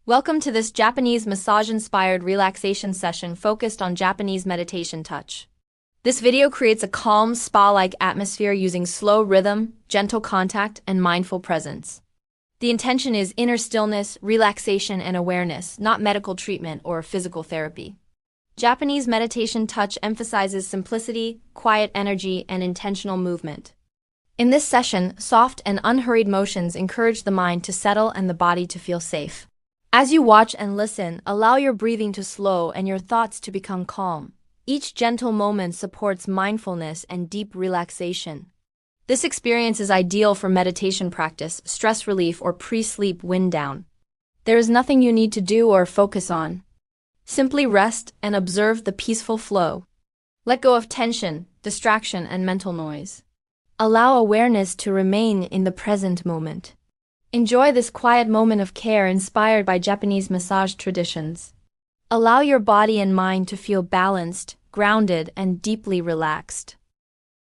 Welcome to this Japanese massage-inspired relaxation session focused on Japanese meditation touch. This video creates a calm, spa-like atmosphere using slow rhythm, gentle contact, and mindful presence. The intention is inner stillness, relaxation, and awareness, not medical treatment or physical therapy. Japanese meditation touch emphasizes simplicity, quiet energy, and intentional movement. In this session, soft and unhurried motions encourage the mind to settle and the body to feel safe. As you watch and listen, allow your breathing to slow and your thoughts to become calm. Each gentle moment supports mindfulness and deep relaxation. This experience is ideal for meditation practice, stress relief, or pre-sleep wind down. There is nothing you need to do or focus on. Simply rest and observe the peaceful flow. Let go of tension, distraction, and mental noise. Allow awareness to remain in the present moment. Enjoy this quiet moment of care inspired by Japanese massage traditions. Allow your body and mind to feel balanced, grounded, and deeply relaxed.